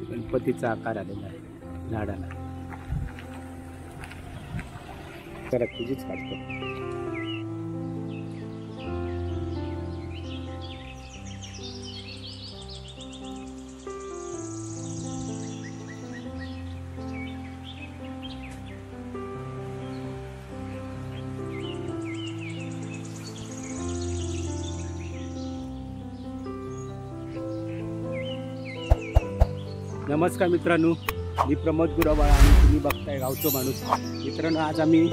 गणपतीचा आकार आलेला आहे झाडाला. तर तुझीच काढतो. नमस्कार मित्रांनो, मी प्रमोद गुरवाळ आणि तुम्ही बघताय गावचो माणूस. मित्रांनो, आज आम्ही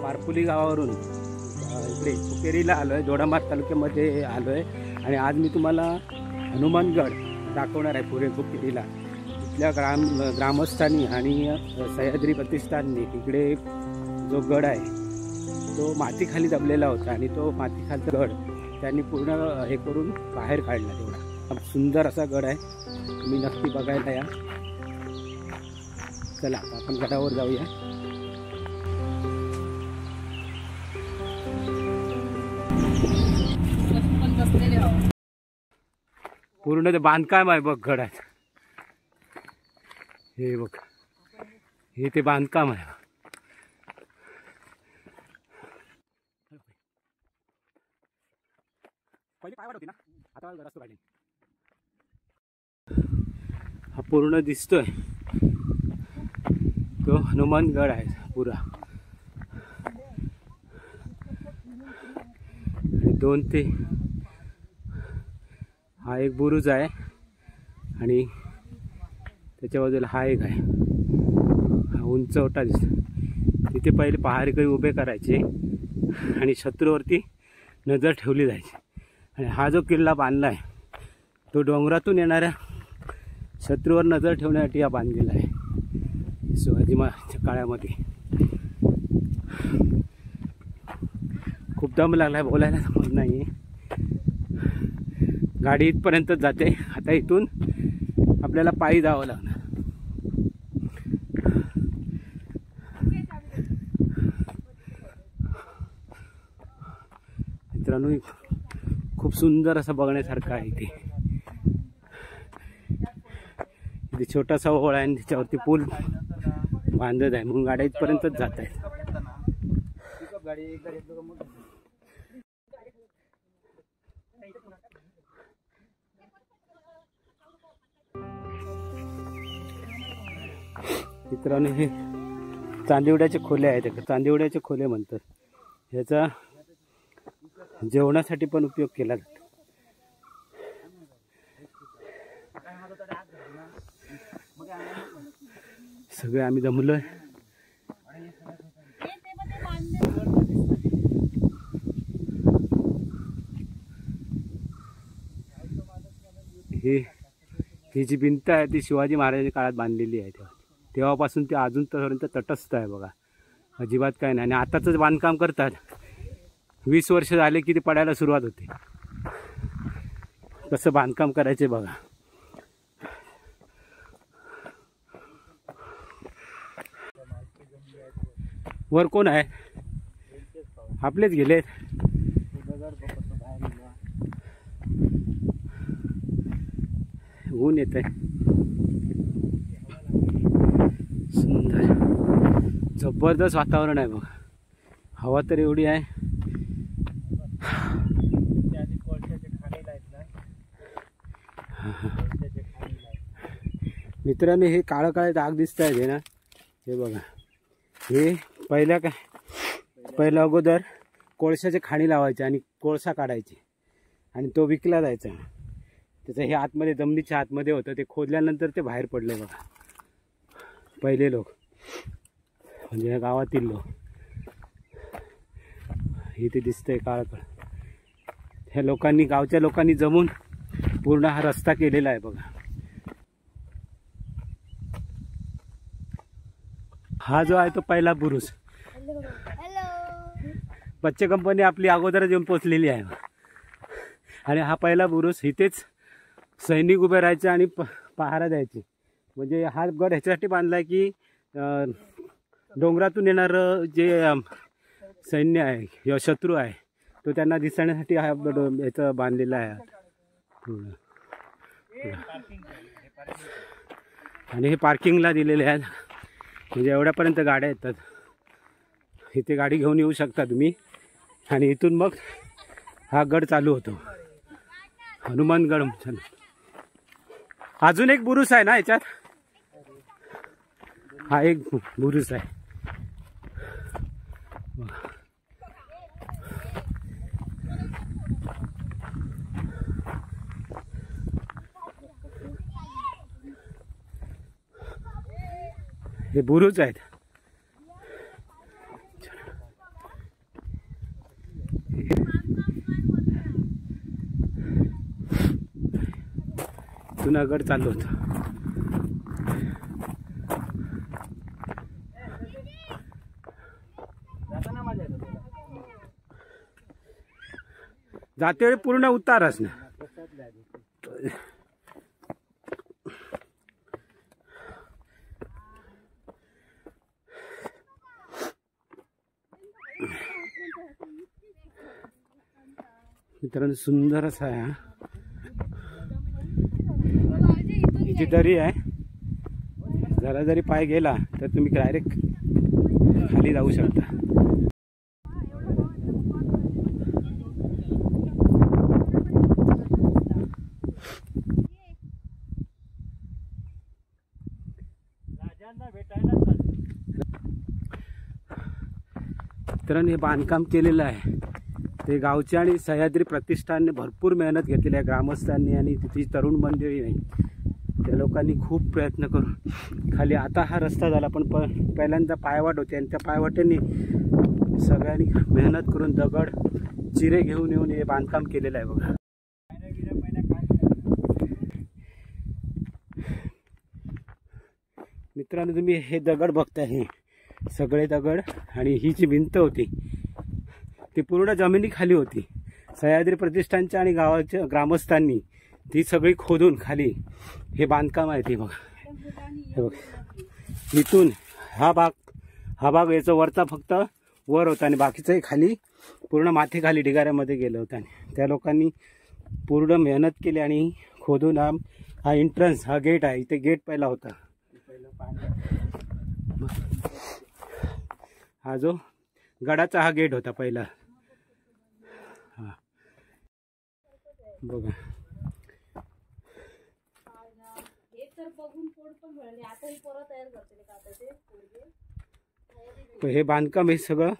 पारपुली गावावरून इकडे कुकेरीला आलो आहे, दोडामार्ग तालुक्यामध्ये आलो आहे. आणि आज मी तुम्हाला हनुमानगड दाखवणार आहे. पुढे कुकेरीला इथल्या ग्रामस्थांनी आणि सह्याद्री प्रतिष्ठाननी इकडे जो गड आहे तो मातीखाली दबलेला होता आणि तो मातीखालचा गड त्यांनी पूर्ण हे करून बाहेर काढला. तेवढा सुंदर असा गड आहे, तुम्ही नक्की बघायला या. चला आपण गडावर जाऊया. पूर्ण ते बांधकाम आहे बघ गडात. हे बघ, हे ते बांधकाम आहे. पहिली पायवाट होती ना, आता रस्ता काढली. हा पूर्ण दिसतोय तो हनुमानगड आहे पुरा. आणि 2 ते हा एक बुरुज आहे आणि त्याच्या बाजूला हा एक आहे. हा उंचवटा दिसतो. तिथे पहिले पहारेकरी उभे करायचे आणि शत्रूवरती नजर ठेवली जायची. आणि हा जो किल्ला बांधला आहे तो डोंगरातून येणाऱ्या शत्रूवर नजर ठेवण्यासाठी हा बांधलेला आहे शिवाजी महाराजांच्या काळामध्ये. खूप दम लागला आहे, बोलायला समज नाही. गाडी इथपर्यंतच जाते. आता इथून आपल्याला पायी जावं लागणार. मित्रांनो, खूप सुंदर असं बघण्यासारखं आहे इथे. इथे छोटासा ओळ आहे आणि त्याच्यावरती पूल बांधत आहे, म्हणून गाड्या इथपर्यंतच जात आहेत. मित्रांनो, हे चांदिवड्याचे खोले आहेत. चांदिवड्याचे खोले म्हणतात. ह्याचा जेवणासाठी पण उपयोग केला जातो. सगळे आम्ही जमलोय. ही जी भिंत आहे ती शिवाजी महाराजांच्या काळात बांधलेली आहे. तेव्हापासून ते अजूनपर्यंत तटस्थ आहे बघा, अजिबात काय नाही. आणि आताच बांधकाम करतात, 20 वर्ष झाले की ते पडायला सुरुवात होते. कसं बांधकाम करायचे बघा. वर कोण आहे? आपलेच गेलेत. ऊन येत आहे. सुंदर जबरदस्त वातावरण आहे बघा. हवा तर एवढी आहे. मित्रांनो, हे काळं काळे डाग दिसत आहे ना, हे बघा. हे पहिलं अगोदर कोळशाचे खाणी लावायचे आणि कोळसा काढायचे आणि तो विकला जायचा. त्याचं हे आतमध्ये जमिनीच्या आतमध्ये होतं. ते खोदल्यानंतर ते बाहेर पडले बघा. पहिले लोक म्हणजे या गावातील लोक. इथे दिसतंय काळं. ह्या लोकांनी, गावच्या लोकांनी जमून पूर्ण हा रस्ता केलेला आहे बघा. हा जो आहे तो पहिला बुरुज. बच्चे कंपनी आपली अगोदरच येऊन पोचलेली आहे. आणि हा पहिला बुरुज. इथेच सैनिक उभे राहायचे आणि पहारा द्यायचे. म्हणजे हा गड ह्याच्यासाठी बांधला की डोंगरातून येणारं जे सैन्य आहे किंवा शत्रू आहे तो त्यांना दिसण्यासाठी हा याचं बांधलेला आहे पूर्ण. आणि हे पार्किंगला दिलेले आहेत, म्हणजे एवढ्यापर्यंत गाड्या येतात. इथे गाडी घेऊन येऊ शकता तुम्ही. आणि इथून मग हा गड चालू होतो, हनुमानगड. अजून एक बुरुज आहे ना याच्यात, हा एक बुरुज आहे. हे बुरुज आहेत. जुनागड चालू होतं. जाते वेळी पूर्ण उतारच ना. मित्रांनो सुंदर असा आहे हा. इथे दरी आहे, जरा जरी पाय गेला तर तुम्ही डायरेक्ट खाली जाऊ शकता. मित्रांनो हे बांधकाम केलेलं आहे ते गावच्या आणि सह्याद्री प्रतिष्ठानने भरपूर मेहनत घेतलेली आहे, ग्रामस्थांनी आणि तिथली तरुण मंडळी नाही त्या लोकांनी खूप प्रयत्न करून खाली. आता हा रस्ता झाला, पण पहिल्यांदा पायवाट होती आणि त्या पायवाटेने सगळ्यांनी मेहनत करून दगड चिरे घेऊन येऊन हे बांधकाम केलेलं आहे बघा. मित्रांनो तुम्ही हे दगड बघताय, हे सगळे दगड आणि ही जी भिंत होती ती पूर्ण जमिनी खाली होती. सह्याद्री प्रतिष्ठानच्या आणि गावाच्या ग्रामस्थांनी ती सगळी खोदून खाली हे बांधकाम आहे ते बघा. हे बघ इथून हा भाग याचा वरचा फक्त वर होता आणि बाकीचंही खाली पूर्ण माती खाली ढिगाऱ्यामध्ये गेलं होतं. आणि त्या लोकांनी पूर्ण मेहनत केली आणि खोदून हा एंट्रन्स, हा गेट आहे, इथे गेट पहिला होता. हा जो गडाचा हा गेट होता पहिला. हा बघा हे बांधकाम हे सगळं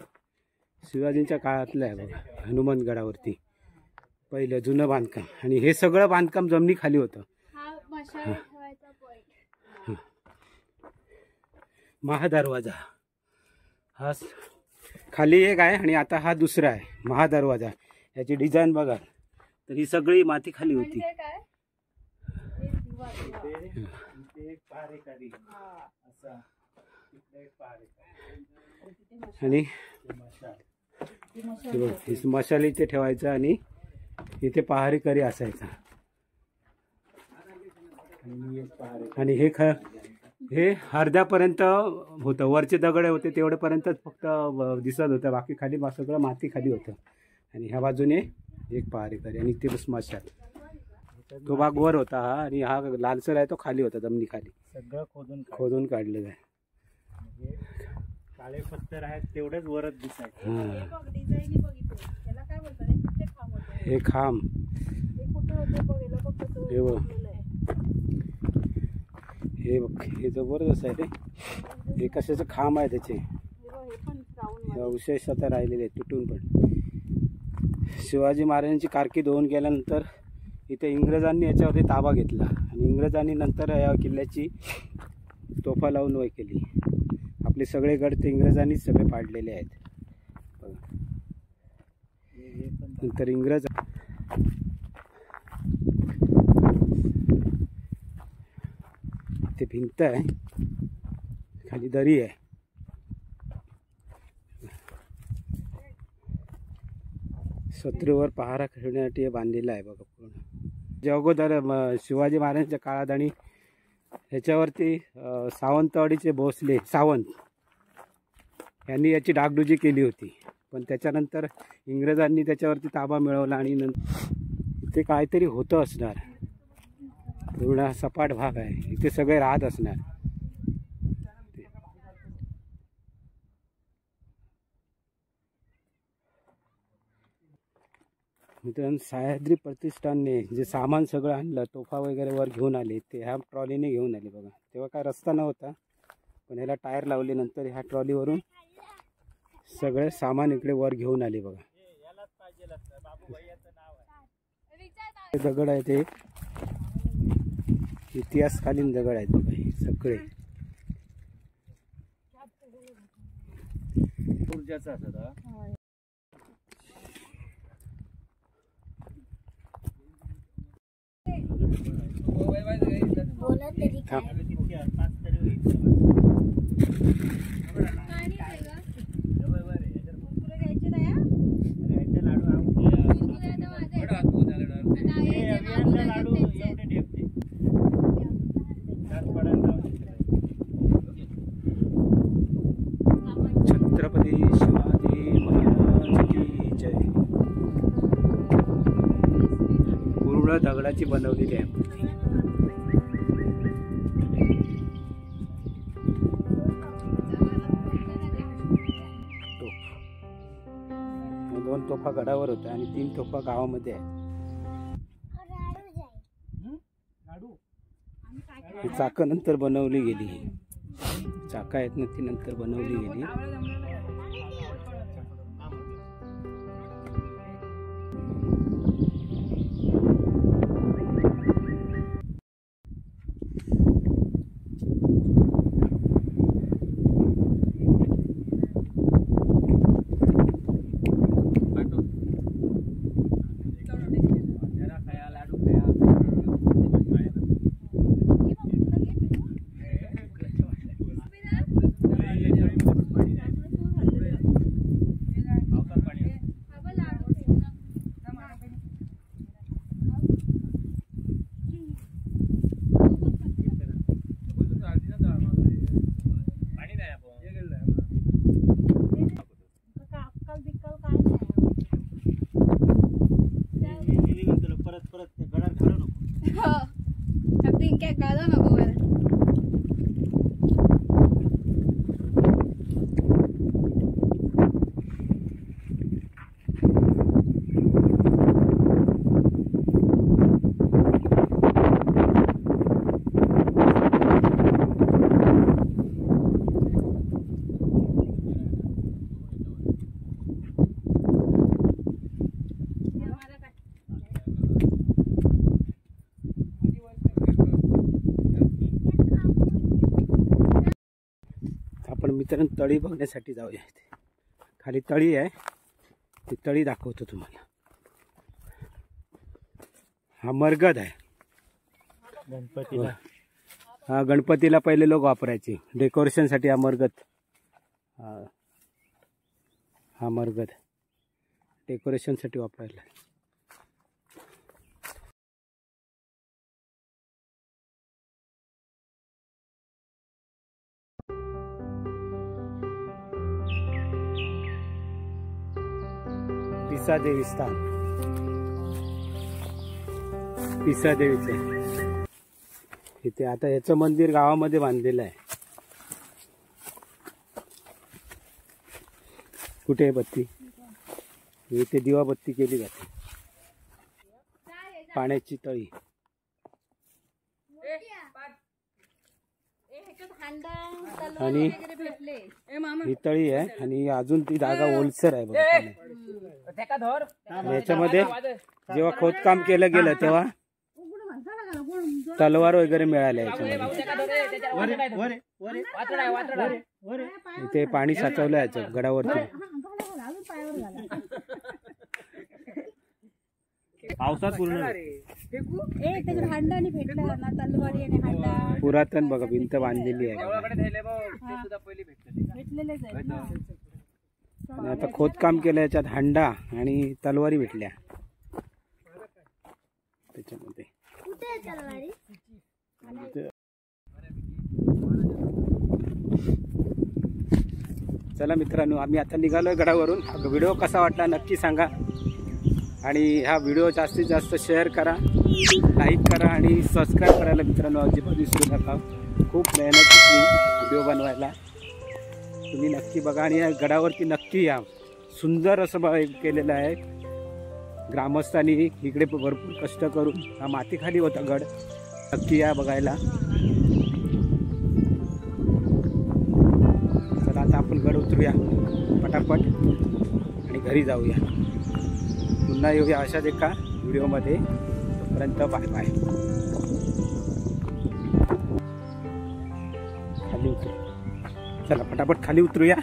शिवाजींच्या काळातलं आहे बघा. हनुमानगडावरती पहिलं जुनं बांधकाम आणि हे सगळं बांधकाम जमिनी खाली होतं. महादरवाजा हा खाली एक आहे आणि आता हा दुसरा आहे महादरवाजा. याची डिझाईन बघा तर ही सगळी माती खाली होती. आणि मशाल इथे ठेवायचा आणि इथे पहारी करी असायचा. आणि हे अर्ध्यापर्यंत होतं, वरचे दगड होते तेवढ्यापर्यंतच फक्त दिसत होतं, बाकी खाली सगळं माती खाली होतं. आणि ह्या बाजूने एक पहारी करी आणि ते मशाल, तो भाग वर होता हा, आणि हा लालसर आहे तो खाली होता जमिनी खाली. सगळं खोदून काढलेलं आहे. काळे पत्थर आहेत तेवढेच वरच दिसायचं. हे खांब हे बघ, हे जबरदस्त आहे ते. हे कशाचं खांब आहे त्याचे, विशेष आता राहिलेले तुटून पण. शिवाजी महाराजांची कारकीर्द होऊन गेल्यानंतर इथे इंग्रजांनी याच्यावरती ताबा घेतला आणि इंग्रजांनी नंतर या किल्ल्याची तोफा लावून वय केली. आपले सगळे गड ते इंग्रजांनीच सगळे पाडलेले आहेत. नंतर इंग्रज ते भिंत आहे, खाली दरी आहे. शत्रूवर पहारा ठेवण्यासाठी बांधलेला आहे बघा पूर्ण. जे अगोदर शिवाजी महाराजांच्या काळात आणि ह्याच्यावरती सावंतवाडीचे भोसले सावंत यांनी याची डागडुजी केली होती, पण त्याच्यानंतर इंग्रजांनी त्याच्यावरती ताबा मिळवला आणि नंतर इथे काहीतरी होतं असणार. पूर्ण सपाट भाग आहे, इथे सगळे राहत असणार. मित्रांनो, सह्याद्री प्रतिष्ठानने जे सामान सगळं आणलं, तोफा वगैरे वर घेऊन आले, ते ह्या ट्रॉलीने घेऊन आले बघा. तेव्हा काय रस्ता नव्हता, पण ह्याला टायर लावले, नंतर ह्या ट्रॉलीवरून सगळे सामान इकडे वर घेऊन आले बघा. दगड आहे ते इतिहासकालीन दगड आहेत बघा हे सगळे. ऊर्जाचा छत्रपती शिवाजी महाराज की जय. पूर्ण दगडाची बनवलेली आहे मूर्ती. दोन तोफा गडावर होत्या आणि 3 तोफा गावामध्ये आहे. ही चाकं नंतर बनवली गेली, चाका आहेत ना ती नंतर बनवली गेली. मित्रांनो, तळी बघण्यासाठी जाऊया. खाली तळी आहे, ती तळी दाखवतो तुम्हाला. हा मरगद आहे गणपतीला. हा गणपतीला पहिले लोक वापरायचे डेकोरेशनसाठी. हा मरगद, हा मरगद डेकोरेशनसाठी वापरायला. पिसा देवी स्थान, पिसा देवीचं इथे. आता ह्याचं मंदिर गावामध्ये बांधलेलं आहे. कुठे आहे बत्ती? इथे दिवाबत्ती केली जाते. पाण्याची तळी आणि ही तळी आहे. आणि अजून ती जागा ओलसर आहे बघा. याच्यामध्ये जेव्हा खोदकाम केलं गेलं तेव्हा तलवार वगैरे मिळाल्या याच्यामध्ये. इथे पाणी साचवलं याचं गडावरती. पावसात पूर्ण पुरातन बघा भिंत बांधलेली आहे. आता खोदकाम केलं, याच्यात हांडा आणि तलवारी भेटल्या त्याच्यामध्ये. चला मित्रांनो, आम्ही आता निघालोय गडावरून. व्हिडिओ कसा वाटला नक्की सांगा आणि हा व्हिडिओ जास्तीत जास्त शेअर करा, लाईक करा आणि सबस्क्राईब करायला मित्रांनो अजिबात विसरू नका. खूप मेहनत घेतली व्हिडिओ बनवायला. तुम्ही नक्की बघा आणि या गडावरती नक्की या. सुंदर असं केलेलं आहे. ग्रामस्थांनी इकडे भरपूर कष्ट करून हा मातीखाली होता गड. नक्की या बघायला. चला आता आपण गड उतरूया पटापट आणि घरी जाऊया. पुन्हा येऊया अशाच एका व्हिडिओमध्ये. तोपर्यंत बाय बाय. खाली उतरू. चला पटापट खाली उतरूया.